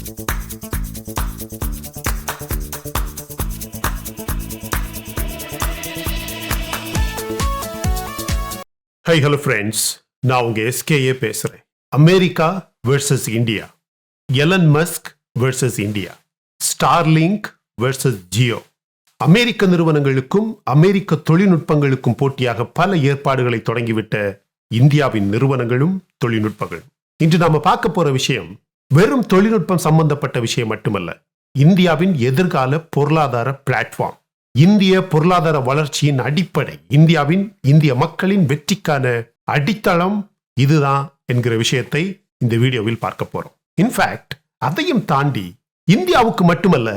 High hello friends, நான் உங்க SKA பேசுறேன். America versus India, Elon Musk versus India, Starlink versus Jio. அமெரிக்க நிறுவனங்களுக்கும் அமெரிக்க தொழில்நுட்பங்களுக்கும் போட்டியாக பல ஏற்பாடுகளை தொடங்கிவிட்ட இந்தியாவின் நிறுவனங்களும் தொழில்நுட்பங்களும். இன்று நாம பார்க்க போற விஷயம் வெறும் தொழில்நுட்பம் சம்பந்தப்பட்ட விஷயம் மட்டுமல்ல, இந்தியாவின் எதிர்கால பொருளாதார பிளாட்ஃபார்ம், இந்திய பொருளாதார வளர்ச்சியின் அடிப்படை, இந்திய மக்களின் வெற்றிக்கான அடித்தளம் இதுதான் என்கிற விஷயத்தை இந்த வீடியோவில் பார்க்க போறோம். இன்ஃபேக்ட் அதையும் தாண்டி இந்தியாவுக்கு மட்டுமல்ல,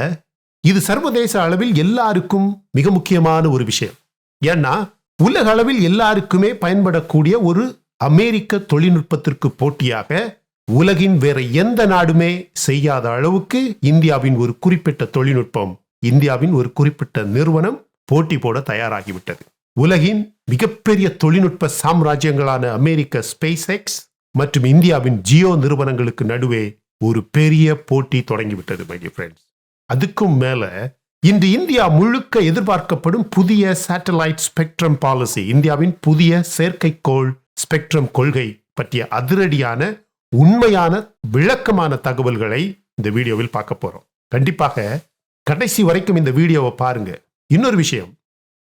இது சர்வதேச அளவில் எல்லாருக்கும் மிக முக்கியமான ஒரு விஷயம். ஏன்னா உலக அளவில் எல்லாருக்குமே பயன்படக்கூடிய ஒரு அமெரிக்க தொழில்நுட்பத்திற்கு போட்டியாக உலகின் வேற எந்த நாடுமே செய்யாத அளவுக்கு இந்தியாவின் ஒரு குறிப்பிட்ட தொழில்நுட்பம், இந்தியாவின் ஒரு குறிப்பிட்ட நிறுவனம் போட்டி போட தயாராகிவிட்டது. உலகின் மிகப்பெரிய தொழில்நுட்ப சாம்ராஜ்யங்களான அமெரிக்க ஸ்பேஸ் எக்ஸ் மற்றும் இந்தியாவின் ஜியோ நிறுவனங்களுக்கு நடுவே ஒரு பெரிய போட்டி தொடங்கிவிட்டது மை டியர் ஃப்ரெண்ட்ஸ். அதுக்கும் மேல இன்று இந்தியா முழுக்க எதிர்பார்க்கப்படும் புதிய சேட்டலைட் ஸ்பெக்ட்ரம் பாலிசி, இந்தியாவின் புதிய செயற்கைக்கோள் ஸ்பெக்ட்ரம் கொள்கை பற்றிய அதிரடியான உண்மையான விளக்கமான தகவல்களை இந்த வீடியோவில் பார்க்க போறோம். கண்டிப்பாக கடைசி வரைக்கும் இந்த வீடியோவை பாருங்க. இன்னொரு விஷயம்,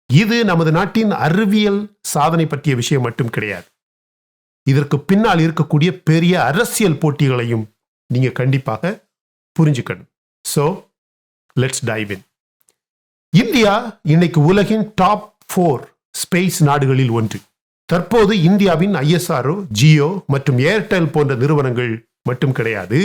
இது நமது நாட்டின் அறிவியல் சாதனை பற்றிய விஷயம் மட்டும் கிடையாது. இதற்கு பின்னால் இருக்கக்கூடிய பெரிய அரசியல் போட்டிகளையும் நீங்க கண்டிப்பாக புரிஞ்சுக்கணும். So let's dive in. India இன்னைக்கு உலகின் டாப் 4 ஸ்பேஸ் நாடுகளில் ஒன்று. தற்போது இந்தியாவின் ISRO, ஜியோ மற்றும் ஏர்டெல் போன்ற நிறுவனங்கள் மட்டும் கிடையாது,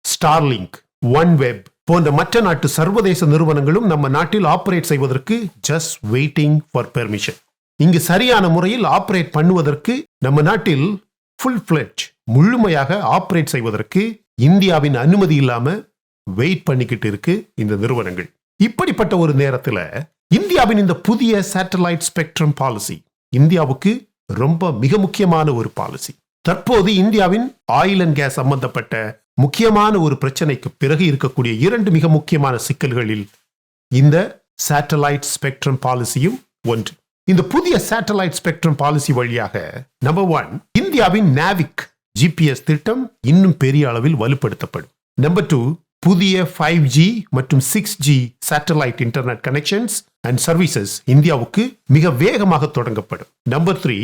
ஸ்டார்லிங்க், OneWeb போன்ற மற்ற நாட்டு சர்வதேச நிறுவனங்களும் நம்ம நாட்டில் ஆபரேட் செய்வதற்கு ஜஸ்ட் வெயிட்டிங் ஃபார் பெர்மிஷன். இங்கு சரியான முறையில் ஆபரேட் பண்ணுவதற்கு நம்ம நாட்டில் ஃபுல் ஃபிளெட்ஜ் முழுமையாக ஆபரேட் செய்வதற்கு இந்தியாவின் அனுமதி இல்லாம வெயிட் பண்ணிக்கிட்டு இருக்கு இந்த நிறுவனங்கள். இப்படிப்பட்ட ஒரு நேரத்தில் இந்தியாவின் இந்த புதிய சேட்டலைட் ஸ்பெக்ட்ரம் பாலிசி இந்தியாவுக்கு ரொம்ப மிக முக்கியமான ஒரு பாலிசி. தற்போது இந்தியாவின் ஆயில் அண்ட் கேஸ் சம்பந்தப்பட்ட முக்கியமான ஒரு பிரச்சனைக்கு பிறகு இருக்கக்கூடிய 2 மிக முக்கியமான சிக்கல்களில் இந்த சேட்டலைட் ஸ்பெக்ட்ரம் பாலிசியும் ஒன்று. இந்த புதிய சேட்டலைட் ஸ்பெக்ட்ரம் பாலிசி வழியாக நம்பர் 1, இந்தியாவின் நாவிக் GPS திட்டம் இன்னும் பெரிய அளவில் வலுப்படுத்தப்படும். நம்பர் 2, புதிய 5G மற்றும் 6G satellite internet connections and services இந்தியாவுக்கு மிக வேகமாக தொடங்கப்படும். நம்பர் 3,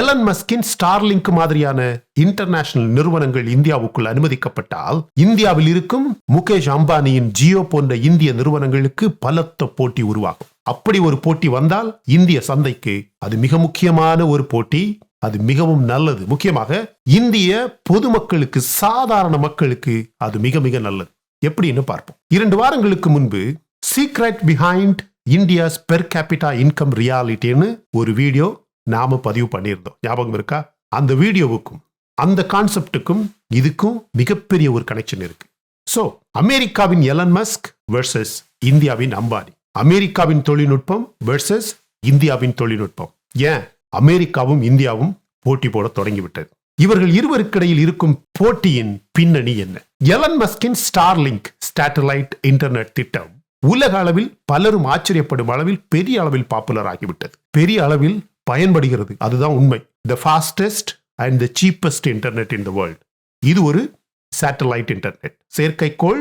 எலன் மஸ்கின் ஸ்டார்லிங்க் மாதிரியான இன்டர்நேஷனல் நிறுவனங்கள் இந்தியாவுக்குள் அனுமதிக்கப்பட்டால் இந்தியாவில் இருக்கும் முகேஷ் அம்பானியின் ஜியோ போன்ற இந்திய நிறுவனங்களுக்கு பலத்த போட்டி உருவாகும். அப்படி ஒரு போட்டி வந்தால் இந்திய சந்தைக்கு அது மிக முக்கியமான ஒரு போட்டி, அது மிகவும் நல்லது. முக்கியமாக இந்திய பொதுமக்களுக்கு, சாதாரண மக்களுக்கு அது மிக மிக நல்லது. எப்படின்னு பார்ப்போம். 2 வாரங்களுக்கு முன்பு secret behind India's per capita income ரியாலிட்டின்னு ஒரு வீடியோ நாம பதிவு பண்ணியிருந்தோம், ஞாபகம் இருக்கா? அந்த வீடியோவுக்கும் அந்த கான்செப்டுக்கும் இதுக்கும் மிகப்பெரிய ஒரு கனெக்ஷன் இருக்கு. சோ அமெரிக்காவின் எலன் மஸ்க் வெர்சஸ் இந்தியாவின் அம்பானி, அமெரிக்காவின் தொழில்நுட்பம் வெர்சஸ் இந்தியாவின் தொழில்நுட்பம். ஏன் அமெரிக்காவும் இந்தியாவும் போட்டி போட தொடங்கிவிட்டது? இவர்கள் இருவருக்கிடையில் இருக்கும் போட்டியின் பின்னணி என்ன? எலன் மஸ்கின் ஸ்டார்லிங்க் சேட்டலைட் இன்டர்நெட் திட்டம் உலக அளவில் பலரும் ஆச்சரியப்படும் அளவில் பெரிய அளவில் பாப்புலர் ஆகிவிட்டது, பெரிய அளவில் பயன்படுகிறது. அதுதான் உண்மை. The fastest and the cheapest internet in the world. இது ஒரு சேட்டலைட் இன்டர்நெட், செயற்கைக்கோள்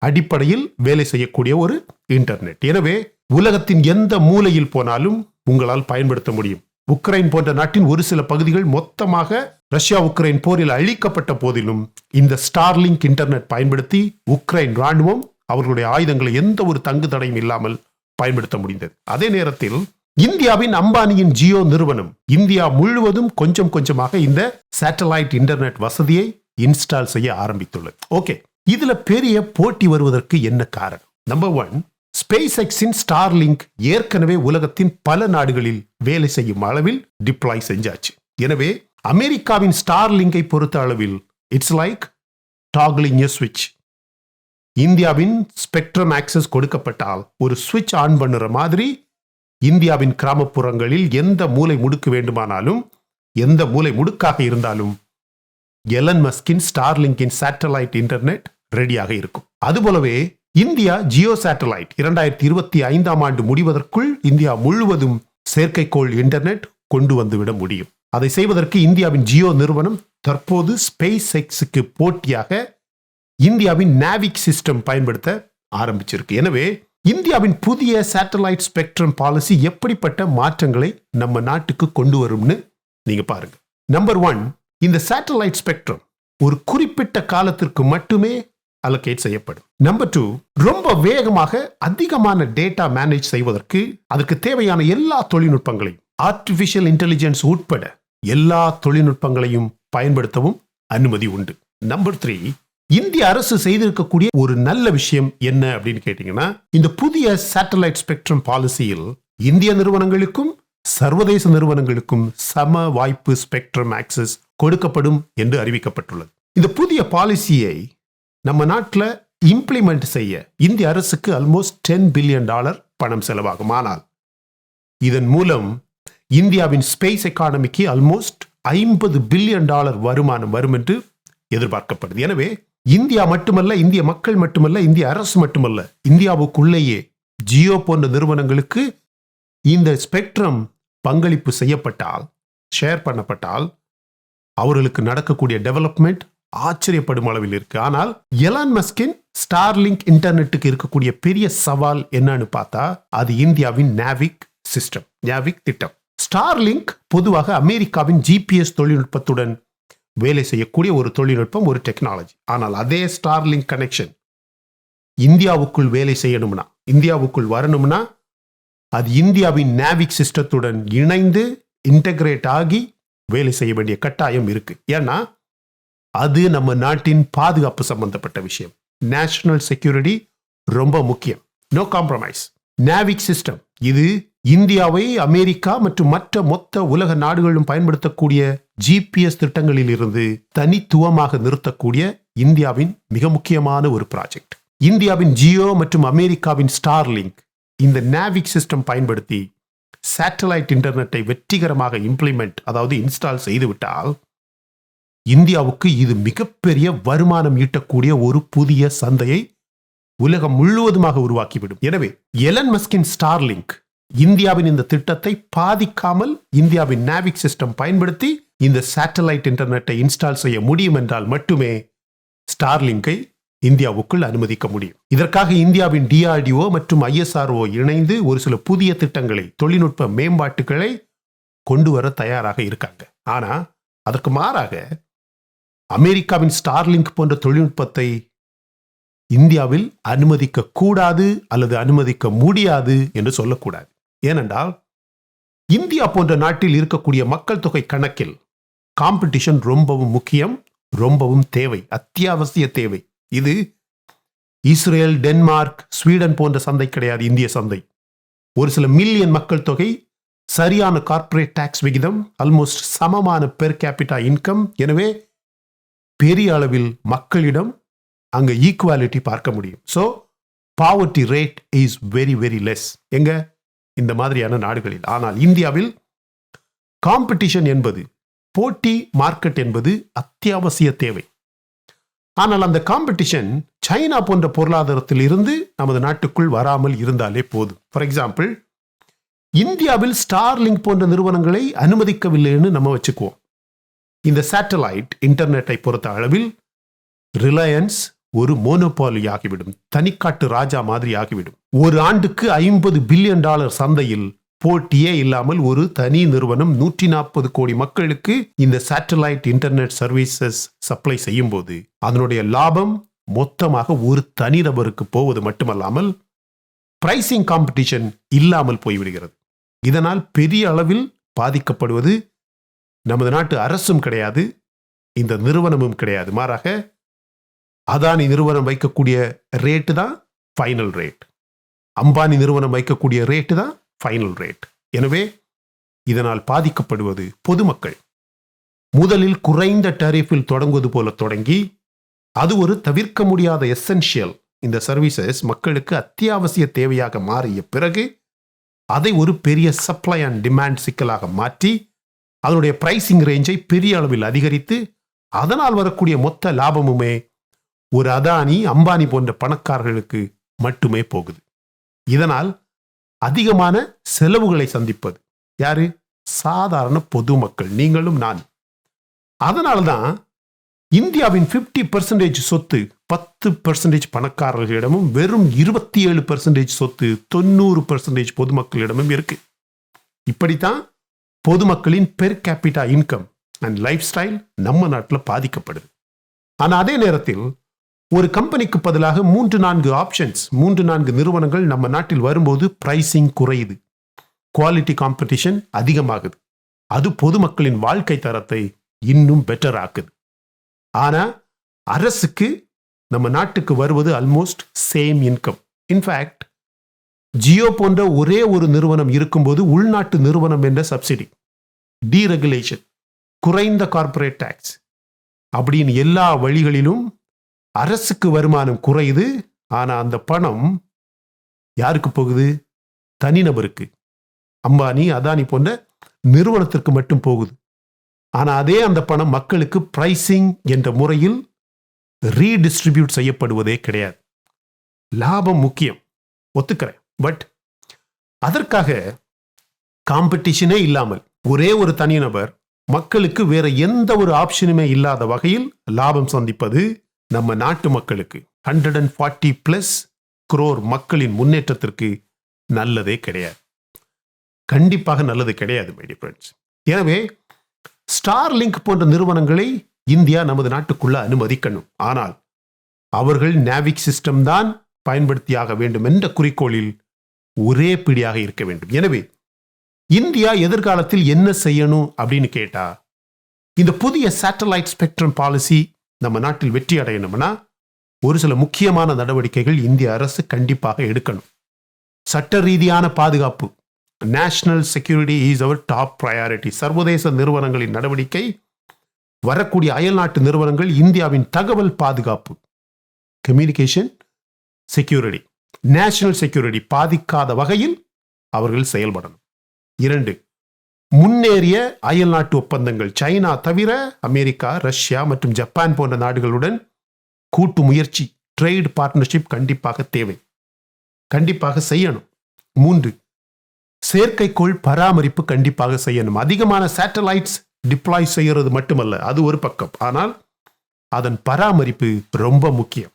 அடிப்படையில் வேலை செய்யக்கூடிய ஒரு இன்டர்நெட். எனவே உலகத்தின் எந்த மூலையில் போனாலும் உங்களால் பயன்படுத்த முடியும். உக்ரைன் போன்ற நாட்டின் ஒரு சில பகுதிகள் மொத்தமாக ரஷ்யா உக்ரைன் போரில் அழிக்கப்பட்ட போதிலும் இந்த ஸ்டார்லிங்க் இன்டர்நெட் பயன்படுத்தி உக்ரைன் ராணுவம் அவர்களுடைய ஆயுதங்களை எந்த ஒரு தங்கு தடையும் இல்லாமல் பயன்படுத்த முடிந்தது. அதே நேரத்தில் இந்தியாவின் அம்பானியின் ஜியோ நிறுவனம் இந்தியா முழுவதும் கொஞ்சம் கொஞ்சமாக இந்த சேட்டலைட் இன்டர்நெட் வசதியை இன்ஸ்டால் செய்ய ஆரம்பித்துள்ளது. ஓகே, இதுல பெரிய போட்டி வருவதற்கு என்ன காரணம்? நம்பர் 1, ஸ்பேஸ் எக்ஸின் ஸ்டார்லிங்க் ஏற்கனவே உலகத்தின் பல நாடுகளில் வேலை செய்யும் அளவில் டிப்ளாய் செஞ்சாச்சு. எனவே அமெரிக்காவின் ஸ்டார்லிங்கை பொறுத்த அளவில் இட்ஸ் லைக் டாக்லிங் எ ஸ்விட்ச். இந்தியாவின் ஸ்பெக்ட்ரம் ஆக்சஸ் கொடுக்கப்பட்டால் ஒரு ஸ்விட்ச் ஆன் பண்ணுற மாதிரி இந்தியாவின் கிராமப்புறங்களில் எந்த மூலை முடுக்கு வேண்டுமானாலும், எந்த மூலை முடுக்காக இருந்தாலும் எலன் மஸ்கின் ஸ்டார்லிங்கின் சேட்டலைட் இன்டர்நெட் ரெடியாக இருக்கும். அதுபோலவே இந்தியா ஜியோ சேட்டலைட் 2025 முடிவதற்குள் இந்தியா முழுவதும் செயற்கைக்கோள் இன்டர்நெட் கொண்டு வந்துவிட முடியும். அதை செய்வதற்கு இந்தியாவின் ஜியோ நிறுவனம் தற்போது ஸ்பேஸ் எக்ஸுக்கு போட்டியாக இந்தியாவின் நாவிக் சிஸ்டம் பயன்படுத்த ஆரம்பிச்சிருக்கு. எனவே இந்தியாவின் புதிய சேட்டலைட் ஸ்பெக்ட்ரம் பாலிசி எப்படிப்பட்ட மாற்றங்களை நம்ம நாட்டுக்கு கொண்டு வரும்னு நீங்க பாருங்க. நம்பர் 1, இந்த சேட்டலைட் ஸ்பெக்ட்ரம் ஒரு குறிப்பிட்ட காலத்திற்கு மட்டுமே அலோகேட் செய்யப்படும். நம்பர் 2, ரொம்ப வேகமாக அதிகமான டேட்டா மேனேஜ் செய்வதற்கு அதற்கு தேவையான எல்லா தொழில்நுட்பங்களையும் ஆர்டிபிஷியல் இன்டெலிஜென்ஸ் உட்பட எல்லா தொழில்நுட்பங்களையும் பயன்படுத்தவும் அனுமதி உண்டு. நம்பர் 3, இந்திய அரசு செய்திருக்கக்கூடிய ஒரு நல்ல விஷயம் என்ன அப்படின்னு கேட்டீங்கன்னா, இந்த புதிய சேட்டலைட் ஸ்பெக்ட்ரம் பாலிசியில் இந்திய நிறுவனங்களுக்கும் சர்வதேச நிறுவனங்களுக்கும் சம வாய்ப்பு ஸ்பெக்ட்ரம் ஆக்சஸ் கொடுக்கப்படும் என்று அறிவிக்கப்பட்டுள்ளது. இந்த புதிய பாலிசியை நம்ம நாட்டில் இம்ப்ளிமெண்ட் செய்ய இந்திய அரசுக்கு ஆல்மோஸ்ட் $10 பில்லியன் பணம் செலவாகும். ஆனால் இதன் மூலம் இந்தியாவின் ஸ்பேஸ் எக்கானமிக்கு ஆல்மோஸ்ட் $50 பில்லியன் வருமானம் வரும் என்று எதிர்பார்க்கப்படுது. எனவே இந்தியா மட்டுமல்ல, இந்திய மக்கள் மட்டுமல்ல, இந்திய அரசு மட்டுமல்ல, இந்தியாவுக்குள்ளேயே ஜியோ போன்ற நிறுவனங்களுக்கு இந்த ஸ்பெக்ட்ரம் பங்களிப்பு செய்யப்பட்டால், ஷேர் பண்ணப்பட்டால் அவர்களுக்கு நடக்கக்கூடிய டெவலப்மெண்ட் ஆச்சரியப்படும் அளவில் இருக்கு. ஆனால் எலான் மஸ்கின் ஸ்டார்லிங்க் இன்டர்நெட்டுக்கு இருக்கக்கூடிய பெரிய சவால் என்னன்னு பார்த்தா அது இந்தியாவின் நாவிக் சிஸ்டம், நாவிக் திட்டம். ஸ்டார்லிங்க் பொதுவாக அமெரிக்காவின் ஜிபிஎஸ் தொழில்நுட்பத்துடன் வேலை செய்யக்கூடிய ஒரு தொழில்நுட்பம், ஒரு டெக்னாலஜி. ஆனால் அதே ஸ்டார்லிங்க் கனெக்ஷன் இந்தியாவுக்குள் வேலை செய்யணும்னா, இந்தியாவுக்குள் வரணும்னா அது இந்தியாவின் நாவிக் சிஸ்டத்துடன் இணைந்து இன்டகிரேட் ஆகி வேலை செய்ய வேண்டிய கட்டாயம் இருக்கு. ஏன்னா அது நம்ம நாட்டின் பாதுகாப்பு சம்பந்தப்பட்ட விஷயம். நேஷனல் செக்யூரிட்டி ரொம்ப முக்கியம். No compromise. நாவிக் சிஸ்டம் இது இந்தியாவை அமெரிக்கா மற்றும் மற்ற மொத்த உலக நாடுகளும் பயன்படுத்தக்கூடிய ஜிபிஎஸ் திட்டங்களில் இருந்து தனித்துவமாக நிறுத்தக்கூடிய இந்தியாவின் மிக முக்கியமான ஒரு ப்ராஜெக்ட். இந்தியாவின் ஜியோ மற்றும் அமெரிக்காவின் ஸ்டார்லிங்க் இந்த நாவிக் சிஸ்டம் பயன்படுத்தி சேட்டலைட் இன்டர்நெட்டை வெற்றிகரமாக இம்ப்ளிமெண்ட், அதாவது இன்ஸ்டால் செய்துவிட்டால் இந்தியாவுக்கு இது மிகப்பெரிய வருமானம் ஈட்டக்கூடிய ஒரு புதிய சந்தையை உலகம் முழுவதுமாக உருவாக்கிவிடும். எனவே எலன் மஸ்கின் ஸ்டார்லிங்க் இந்தியாவின் இந்த திட்டத்தை பாதிக்காமல் இந்தியாவின் நாவிக் சிஸ்டம் பயன்படுத்தி இந்த சேட்டலைட் இன்டர்நெட்டை இன்ஸ்டால் செய்ய முடியும் என்றால் மட்டுமே ஸ்டார்லிங்கை இந்தியாவுக்குள் அனுமதிக்க முடியும். இதற்காக இந்தியாவின் DRDO மற்றும் ISRO இணைந்து ஒரு சில புதிய திட்டங்களை, தொழில்நுட்ப மேம்பாட்டுகளை கொண்டு வர தயாராக இருக்காங்க. ஆனா அதற்கு மாறாக அமெரிக்காவின் ஸ்டார்லிங்க் போன்ற தொழில்நுட்பத்தை இந்தியாவில் அனுமதிக்க கூடாது அல்லது அனுமதிக்க முடியாது என்று சொல்லக்கூடாது. ஏனென்றால் இந்தியா போன்ற நாட்டில் இருக்கக்கூடிய மக்கள் தொகை கணக்கில் காம்படிஷன் ரொம்பவும் முக்கியம், ரொம்பவும் தேவை, அத்தியாவசிய தேவை. இது இஸ்ரேல், டென்மார்க், ஸ்வீடன் போன்ற சந்தை கிடையாது. இந்திய சந்தை ஒரு சில மில்லியன் மக்கள் தொகை, சரியான கார்ப்பரேட் டாக்ஸ் விகிதம், ஆல்மோஸ்ட் சமமான பெர் கேபிட்டா இன்கம். எனவே பெரிய அளவில் மக்களிடம் அங்க ஈக்குவாலிட்டி பார்க்க முடியும். So poverty rate is very very less எங்க இந்த மாதிரியான நாடுகளில். ஆனால் இந்தியாவில் காம்படிஷன் என்பது, போட்டி மார்க்கெட் என்பது அத்தியாவசிய தேவை. ஆனால் அந்த காம்படிஷன் சைனா போன்ற பொருளாதாரத்தில் இருந்து நமது நாட்டுக்குள் வராமல் இருந்தாலே போதும். ஃபார் எக்ஸாம்பிள், இந்தியாவில் ஸ்டார்லிங்க் போன்ற நிறுவனங்களை அனுமதிக்கவில்லைன்னு நம்ம வச்சுக்குவோம். இந்த சேட்டலைட் இன்டர்நெட்டை பொறுத்த அளவில் ரிலையன்ஸ் ஒரு மோனோபாலி ஆகிவிடும், தனிக்காட்டு ராஜா மாதிரி ஆகிவிடும். ஒரு ஆண்டுக்கு $50 பில்லியன் சந்தையில் போட்டியே இல்லாமல் ஒரு தனி நிறுவனம் 140 கோடி மக்களுக்கு இந்த சேட்டலைட் இன்டர்நெட் சர்வீசஸ் சப்ளை செய்யும் போது அதனுடைய லாபம் மொத்தமாக ஒரு தனிநபருக்கு போவது மட்டுமல்லாமல் பிரைசிங் காம்படிஷன் இல்லாமல் போய்விடுகிறது. இதனால் பெரிய அளவில் பாதிக்கப்படுவது நமது நாட்டு அரசும் கிடையாது, இந்த நிறுவனமும் கிடையாது. மாறாக அதானி நிறுவனம் வைக்கக்கூடிய ரேட்டு தான் ஃபைனல் ரேட், அம்பானி நிறுவனம் வைக்கக்கூடிய ரேட்டு தான் ஃபைனல் ரேட். எனவே இதனால் பாதிக்கப்படுவது பொதுமக்கள். முதலில் குறைந்த டாரிஃபில் தொடங்குவது போல தொடங்கி அது ஒரு தவிர்க்க முடியாத எசென்ஷியல், இந்த சர்வீசஸ் மக்களுக்கு அத்தியாவசிய தேவையாக மாறிய பிறகு அதை ஒரு பெரிய சப்ளை அண்ட் டிமாண்ட் சிக்கலாக மாற்றி அதனுடைய பிரைசிங் ரேஞ்சை பெரிய அளவில் அதிகரித்து அதனால் வரக்கூடிய மொத்த லாபமுமே ஒரு அதானி, அம்பானி போன்ற பணக்காரர்களுக்கு மட்டுமே போகுது. இதனால் அதிகமான செலவுகளை சந்திப்பது யாரு? சாதாரண பொதுமக்கள், நீங்களும் நான். அதனால்தான் இந்தியாவின் 50% சொத்து 10% பணக்காரர்களிடமும் வெறும் 27% சொத்து 90% பொதுமக்களிடமும் இருக்கு. இப்படித்தான் பொதுமக்களின் per capita income and life style நம்ம நாட்டில் பாதிக்கப்படுது. ஆனா அதே நேரத்தில் ஒரு கம்பெனிக்கு பதிலாக 3-4 ஆப்ஷன்ஸ், 3-4 நிறுவனங்கள் நம்ம நாட்டில் வரும்போது பிரைசிங் குறையுது, குவாலிட்டி காம்படிஷன் அதிகமாகுது. அது பொதுமக்களின் வாழ்க்கை தரத்தை இன்னும் பெட்டர் ஆக்குது. ஆனா அரசுக்கு நம்ம நாட்டுக்கு வருவது almost same income. In fact Jio போன்ற ஒரே ஒரு நிறுவனம் இருக்கும்போது உள்நாட்டு நிறுவனம் என்ற சப்சிடி, டீரெகுலேஷன், குறைந்த கார்ப்பரேட் டாக்ஸ் அப்படின்னு எல்லா வழிகளிலும் அரசுக்கு வருமானம் குறையுது. ஆனா அந்த பணம் யாருக்கு போகுது? தனிநபருக்கு, அம்பானி, அதானி போன்ற நிறுவனத்திற்கு மட்டும் போகுது. ஆனா அதே அந்த பணம் மக்களுக்கு பிரைசிங் என்ற முறையில் ரீடிஸ்ட்ரிபியூட் செய்யப்படுவதே கிடையாது. லாபம் முக்கியம், ஒத்துக்கிறேன். பட் அதற்காக காம்படிஷனே இல்லாமல் ஒரே ஒரு தனிநபர் மக்களுக்கு வேற எந்த ஒரு ஆப்ஷனுமே இல்லாத வகையில் லாபம் சந்திப்பது நம்ம நாட்டு மக்களுக்கு 140+ crore மக்களின் முன்னேற்றத்திற்கு நல்லதே கிடையாது. கண்டிப்பாக நல்லது கிடையாது மை டியர் ஃப்ரெண்ட்ஸ். எனவே ஸ்டார்லிங்க் போன்ற நிறுவனங்களை இந்தியா நமது நாட்டுக்குள்ள அனுமதிக்கணும். ஆனால் அவர்கள் நேவிக் சிஸ்டம் தான் பயன்படுத்தியாக வேண்டும் என்ற குறிக்கோளில் ஒரே பிடியாக இருக்க வேண்டும். எனவே இந்தியா எதிர்காலத்தில் என்ன செய்யணும் அப்படின்னு கேட்டா, இந்த புதிய சேட்டலைட் ஸ்பெக்ட்ரம் பாலிசி நம்ம நாட்டில் வெற்றி அடையணும்னா ஒரு சில முக்கியமான நடவடிக்கைகள் இந்திய அரசு கண்டிப்பாக எடுக்கணும். சட்ட ரீதியான பாதுகாப்பு, national security is our top priority. சர்வதேச நிறுவனங்களின் நடவடிக்கை, வரக்கூடிய அயல்நாட்டு நிறுவனங்கள் இந்தியாவின் தகவல் பாதுகாப்பு, கம்யூனிகேஷன் செக்யூரிட்டி, நேஷனல் செக்யூரிட்டி பாதிக்காத வகையில் அவர்கள் செயல்படணும். 2, முன்னேறிய அயல்நாட்டு ஒப்பந்தங்கள், சைனா தவிர அமெரிக்கா, ரஷ்யா மற்றும் ஜப்பான் போன்ற நாடுகளுடன் கூட்டு முயற்சி, ட்ரேட் பார்ட்னர்ஷிப் கண்டிப்பாக தேவை, கண்டிப்பாக செய்யணும். 3, செயற்கைக்கோள் பராமரிப்பு கண்டிப்பாக செய்யணும். அதிகமான சேட்டலைட்ஸ் டிப்ளாய் செய்யறது மட்டுமல்ல, அது ஒரு பக்கம், ஆனால் அதன் பராமரிப்பு ரொம்ப முக்கியம்.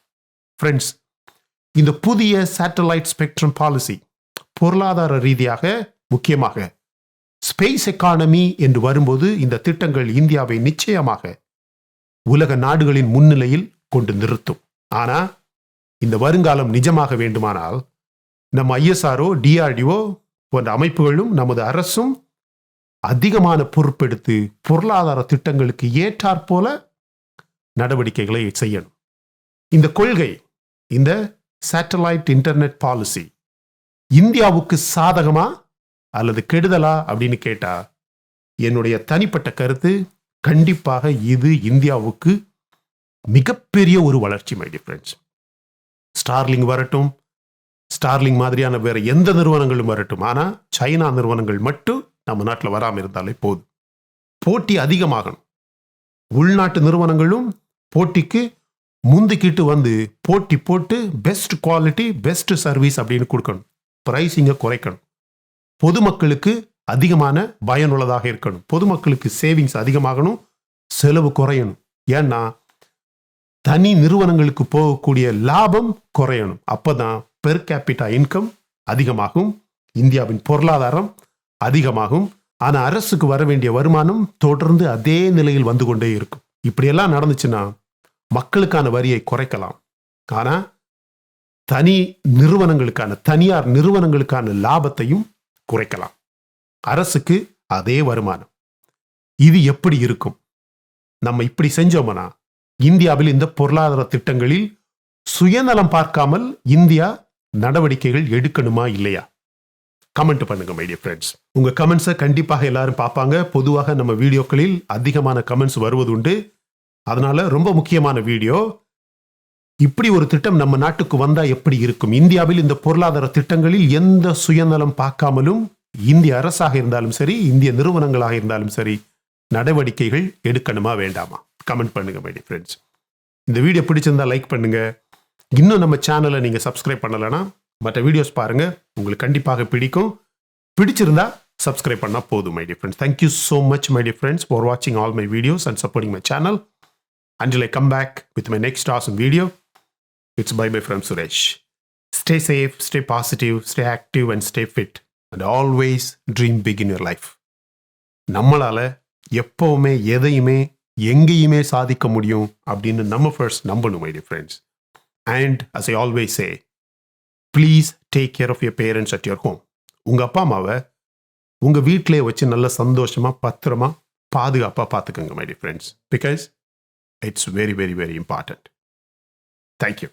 ஃப்ரெண்ட்ஸ், இந்த புதிய சேட்டலைட் ஸ்பெக்ட்ரம் பாலிசி பொருளாதார ரீதியாக, முக்கியமாக ஸ்பேஸ் எக்கானமி என்று வரும்போது இந்த திட்டங்கள் இந்தியாவை நிச்சயமாக உலக நாடுகளின் முன்னிலையில் கொண்டு நிறுத்தும். ஆனா இந்த வருங்காலம் நிஜமாக வேண்டுமானால் நம்ம ISRO, DRDO போன்ற அமைப்புகளும் நமது அரசும் அதிகமான பொறுப்பெடுத்து பொருளாதார திட்டங்களுக்கு ஏற்றாற்போல நடவடிக்கைகளை செய்யணும். இந்த கொள்கை, இந்த சேட்டலைட் இன்டர்நெட் பாலிசி இந்தியாவுக்கு சாதகமா அல்லது கெடுதலா அப்படின்னு கேட்டா, என்னுடைய தனிப்பட்ட கருத்து, கண்டிப்பாக இது இந்தியாவுக்கு மிகப்பெரிய ஒரு வளர்ச்சி மை டியர் ஃப்ரெண்ட்ஸ். ஸ்டார்லிங் வரட்டும், ஸ்டார்லிங் மாதிரியான வேற எந்த நிறுவனங்களும் வரட்டும், ஆனா சைனா நிறுவனங்கள் மட்டும் நம்ம நாட்டில் வராமல் இருந்தாலே போதும். போட்டி அதிகமாகணும். உள்நாட்டு நிறுவனங்களும் போட்டிக்கு முந்திக்கிட்டு வந்து போட்டி போட்டு பெஸ்ட் குவாலிட்டி, பெஸ்ட் சர்வீஸ் அப்படின்னு கொடுக்கணும். பிரைசிங்கை குறைக்கணும். பொதுமக்களுக்கு அதிகமான பயனுள்ளதாக இருக்கணும். பொதுமக்களுக்கு சேவிங்ஸ் அதிகமாகணும், செலவு குறையணும். ஏன்னா தனி நிறுவனங்களுக்கு போகக்கூடிய லாபம் குறையணும். அப்பதான் பெர் கேபிட்டா இன்கம் அதிகமாகும், இந்தியாவின் பொருளாதாரம் அதிகமாகும். ஆனா அரசுக்கு வர வேண்டிய வருமானம் தொடர்ந்து அதே நிலையில் வந்து கொண்டே இருக்கும். இப்படியெல்லாம் நடந்துச்சுன்னா மக்களுக்கான வரியை குறைக்கலாம். ஆனா தனி நிறுவனங்களுக்கான, தனியார் நிறுவனங்களுக்கான லாபத்தையும் குறைக்கலாம். அரசுக்கு அதே வருமானம். இது எப்படி இருக்கும்? நம்ம இப்படி செஞ்சோம்னா இந்தியாவில் இந்த பொருளாதார திட்டங்களில் சுயநலம் பார்க்காமல் இந்தியா நடவடிக்கைகள் எடுக்கணுமா இல்லையா? கமெண்ட் பண்ணுங்க மை டியர் ஃப்ரெண்ட்ஸ். உங்க கமெண்ட்ஸை கண்டிப்பாக எல்லாரும் பார்ப்பாங்க. பொதுவாக நம்ம வீடியோக்களில் அதிகமான கமெண்ட்ஸ் வருவதுண்டு. அதனால ரொம்ப முக்கியமான வீடியோ, இப்படி ஒரு திட்டம் நம்ம நாட்டுக்கு வந்தா எப்படி இருக்கும்? இந்தியாவில் இந்த பொருளாதார திட்டங்களில் எந்த சுயநலம் பார்க்காமலும் இந்திய அரசாக இருந்தாலும் சரி, இந்திய நிறுவனங்களாக இருந்தாலும் சரி, நடவடிக்கைகள் எடுக்கணுமா வேண்டாமா? கமெண்ட் பண்ணுங்க மை டியர் ஃப்ரெண்ட்ஸ். இந்த வீடியோ பிடிச்சிருந்தா லைக் பண்ணுங்க. இன்னும் நம்ம சேனலை நீங்கள் சப்ஸ்கிரைப் பண்ணலைன்னா மற்ற வீடியோஸ் பாருங்க, உங்களுக்கு கண்டிப்பாக பிடிக்கும். பிடிச்சிருந்தா சப்ஸ்கிரைப் பண்ணால் போதும் my dear friends. Thank you so much my dear friends for வாட்சிங் all my videos and supporting my channel. Until I come back with my next awesome video, it's bye-bye from Suresh. Stay safe, stay positive, stay active and stay fit. And always dream big in your life. நம்மளால எப்பவுமே எதையுமே எங்கேயுமே சாதிக்க முடியும் அப்படின்னு நம்ம first நம்பணும் my dear friends. And as I always say, please take care of your parents at your home. உங்கள் அப்பா அம்மாவை உங்கள் வீட்டிலே வச்சு நல்ல சந்தோஷமாக பத்திரமா பாதுகாப்பாக பார்த்துக்கோங்க my dear friends. Because it's very, very, very important. Thank you.